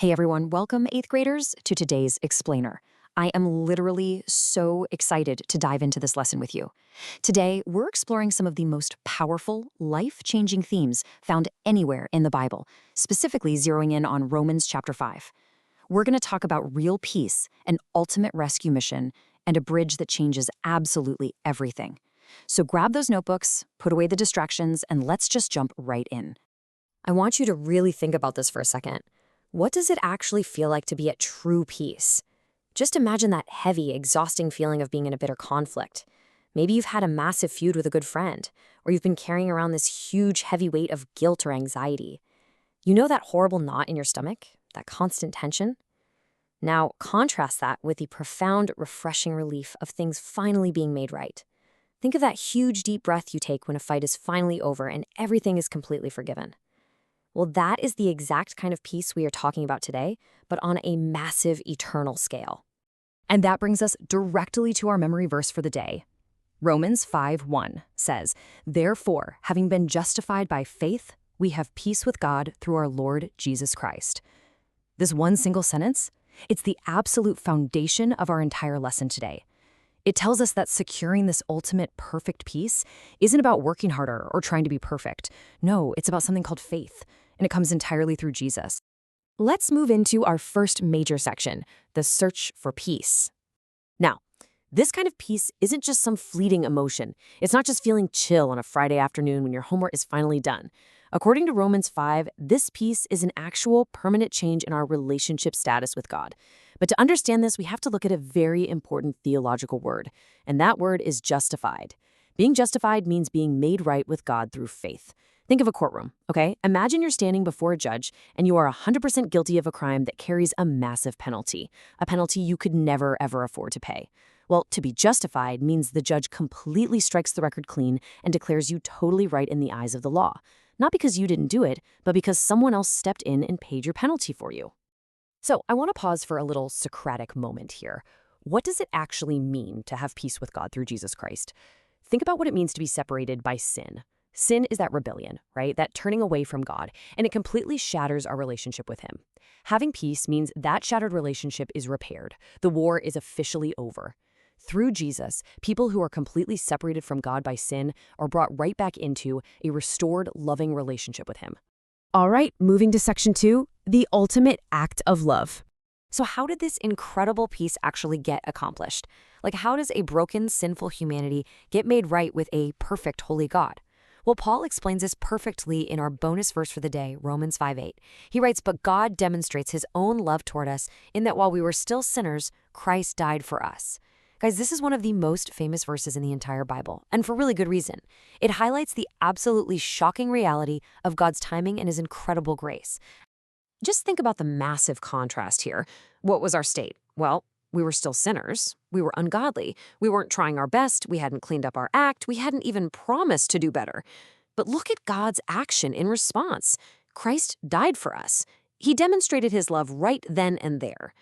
Hey everyone, welcome 8th graders to today's Explainer. I am literally so excited to dive into this lesson with you. Today, we're exploring some of the most powerful, life-changing themes found anywhere in the Bible, specifically zeroing in on Romans chapter 5. We're going to talk about real peace, an ultimate rescue mission, and a bridge that changes absolutely everything. So grab those notebooks, put away the distractions, and let's just jump right in. I want you to really think about this for a second. What does it actually feel like to be at true peace? Just imagine that heavy, exhausting feeling of being in a bitter conflict. Maybe you've had a massive feud with a good friend, or you've been carrying around this huge, heavy weight of guilt or anxiety. You know that horrible knot in your stomach? That constant tension? Now, contrast that with the profound, refreshing relief of things finally being made right. Think of that huge, deep breath you take when a fight is finally over and everything is completely forgiven. Well, that is the exact kind of peace we are talking about today, but on a massive, eternal scale. And that brings us directly to our memory verse for the day. Romans 5:1 says, "Therefore, having been justified by faith, we have peace with God through our Lord Jesus Christ." This one single sentence, it's the absolute foundation of our entire lesson today. It tells us that securing this ultimate perfect peace isn't about working harder or trying to be perfect. No, it's about something called faith, and it comes entirely through Jesus. Let's move into our first major section, the search for peace. Now, this kind of peace isn't just some fleeting emotion. It's not just feeling chill on a Friday afternoon when your homework is finally done. According to Romans 5, this peace is an actual permanent change in our relationship status with God. But to understand this, we have to look at a very important theological word, and that word is justified. Being justified means being made right with God through faith. Think of a courtroom, okay? Imagine you're standing before a judge and you are 100% guilty of a crime that carries a massive penalty, a penalty you could never, ever afford to pay. Well, to be justified means the judge completely strikes the record clean and declares you totally right in the eyes of the law. Not because you didn't do it, but because someone else stepped in and paid your penalty for you. So I want to pause for a little Socratic moment here. What does it actually mean to have peace with God through Jesus Christ? Think about what it means to be separated by sin. Sin is that rebellion, right? That turning away from God, and it completely shatters our relationship with Him. Having peace means that shattered relationship is repaired. The war is officially over. Through Jesus, people who are completely separated from God by sin are brought right back into a restored, loving relationship with Him. All right, moving to section 2, the ultimate act of love. So how did this incredible peace actually get accomplished? Like, how does a broken, sinful humanity get made right with a perfect, holy God? Well, Paul explains this perfectly in our bonus verse for the day, Romans 5:8. He writes, "But God demonstrates His own love toward us in that while we were still sinners, Christ died for us." Guys, this is one of the most famous verses in the entire Bible, and for really good reason. It highlights the absolutely shocking reality of God's timing and His incredible grace. Just think about the massive contrast here. What was our state? Well, we were still sinners. We were ungodly. We weren't trying our best. We hadn't cleaned up our act. We hadn't even promised to do better. But look at God's action in response. Christ died for us. He demonstrated His love right then and there.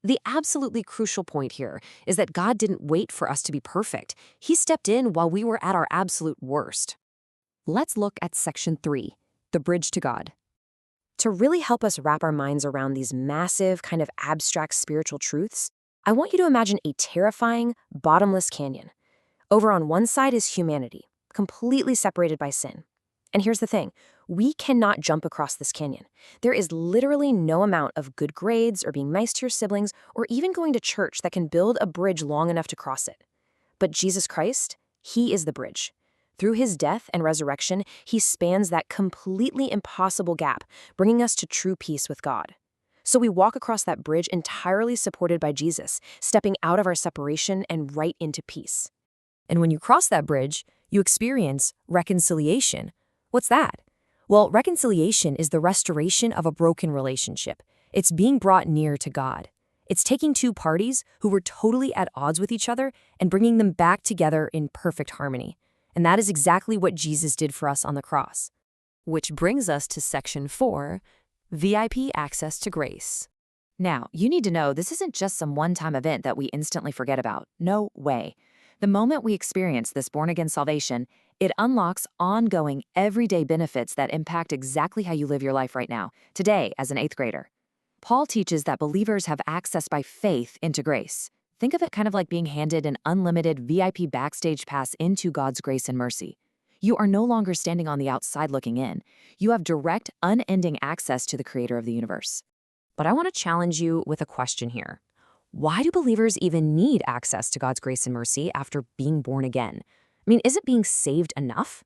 The absolutely crucial point here is that God didn't wait for us to be perfect. He stepped in while we were at our absolute worst. Let's look at section 3, the bridge to God. To really help us wrap our minds around these massive, kind of abstract spiritual truths, I want you to imagine a terrifying, bottomless canyon. Over on one side is humanity, completely separated by sin. And here's the thing, we cannot jump across this canyon. There is literally no amount of good grades or being nice to your siblings or even going to church that can build a bridge long enough to cross it. But Jesus Christ, He is the bridge. Through His death and resurrection, He spans that completely impossible gap, bringing us to true peace with God. So we walk across that bridge entirely supported by Jesus, stepping out of our separation and right into peace. And when you cross that bridge, you experience reconciliation. What's that? Well, reconciliation is the restoration of a broken relationship. It's being brought near to God. It's taking two parties who were totally at odds with each other and bringing them back together in perfect harmony. And that is exactly what Jesus did for us on the cross. Which brings us to section 4, VIP access to grace. Now, you need to know this isn't just some one-time event that we instantly forget about. No way. The moment we experience this born-again salvation, it unlocks ongoing, everyday benefits that impact exactly how you live your life right now, today as an 8th grader. Paul teaches that believers have access by faith into grace. Think of it kind of like being handed an unlimited VIP backstage pass into God's grace and mercy. You are no longer standing on the outside looking in. You have direct, unending access to the creator of the universe. But I want to challenge you with a question here. Why do believers even need access to God's grace and mercy after being born again? I mean, isn't being saved enough?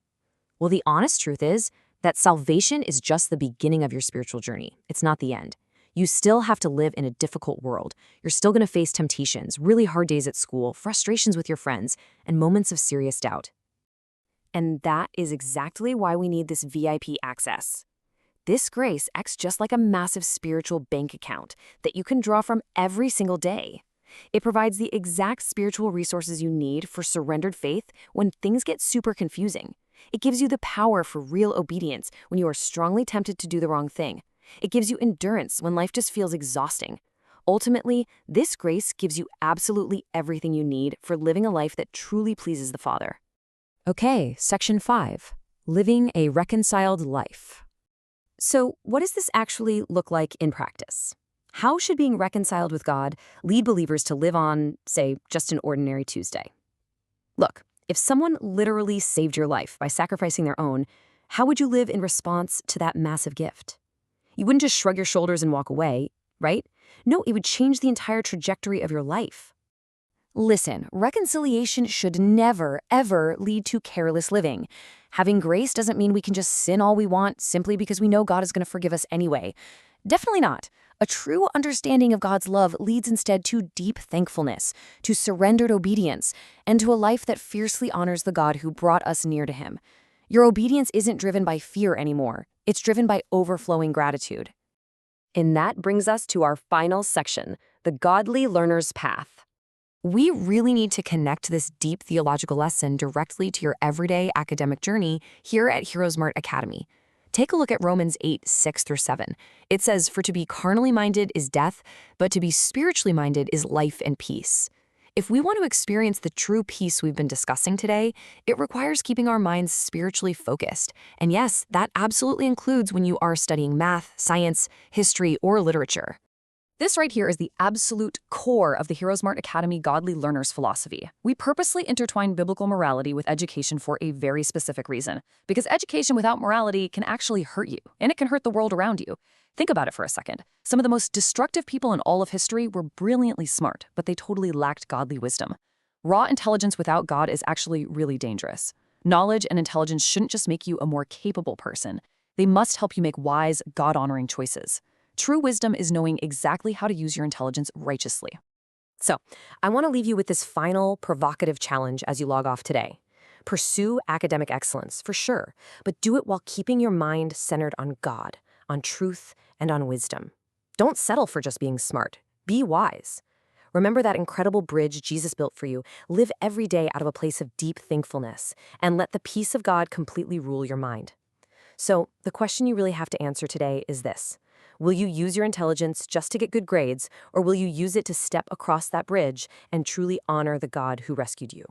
Well, the honest truth is that salvation is just the beginning of your spiritual journey. It's not the end. You still have to live in a difficult world. You're still going to face temptations, really hard days at school, frustrations with your friends, and moments of serious doubt. And that is exactly why we need this VIP access. This grace acts just like a massive spiritual bank account that you can draw from every single day. It provides the exact spiritual resources you need for surrendered faith when things get super confusing. It gives you the power for real obedience when you are strongly tempted to do the wrong thing. It gives you endurance when life just feels exhausting. Ultimately, this grace gives you absolutely everything you need for living a life that truly pleases the Father. Okay, Section 5, Living a Reconciled Life. So, what does this actually look like in practice? How should being reconciled with God lead believers to live on, say, just an ordinary Tuesday? Look, if someone literally saved your life by sacrificing their own, how would you live in response to that massive gift? You wouldn't just shrug your shoulders and walk away, right? No, it would change the entire trajectory of your life. Listen, reconciliation should never, ever lead to careless living. Having grace doesn't mean we can just sin all we want simply because we know God is going to forgive us anyway. Definitely not. A true understanding of God's love leads instead to deep thankfulness, to surrendered obedience, and to a life that fiercely honors the God who brought us near to him. Your obedience isn't driven by fear anymore. It's driven by overflowing gratitude. And that brings us to our final section, the godly learner's path. We really need to connect this deep theological lesson directly to your everyday academic journey here at HeroesMart Academy. Take a look at Romans 8:6-7. It says, "For to be carnally minded is death, but to be spiritually minded is life and peace." If we want to experience the true peace we've been discussing today, it requires keeping our minds spiritually focused. And yes, that absolutely includes when you are studying math, science, history, or literature. This right here is the absolute core of the HeroesMart Academy Godly Learners philosophy. We purposely intertwine biblical morality with education for a very specific reason, because education without morality can actually hurt you, and it can hurt the world around you. Think about it for a second. Some of the most destructive people in all of history were brilliantly smart, but they totally lacked godly wisdom. Raw intelligence without God is actually really dangerous. Knowledge and intelligence shouldn't just make you a more capable person. They must help you make wise, God-honoring choices. True wisdom is knowing exactly how to use your intelligence righteously. So, I want to leave you with this final provocative challenge as you log off today. Pursue academic excellence, for sure, but do it while keeping your mind centered on God, on truth, and on wisdom. Don't settle for just being smart. Be wise. Remember that incredible bridge Jesus built for you. Live every day out of a place of deep thankfulness, and let the peace of God completely rule your mind. So, the question you really have to answer today is this. Will you use your intelligence just to get good grades, or will you use it to step across that bridge and truly honor the God who rescued you?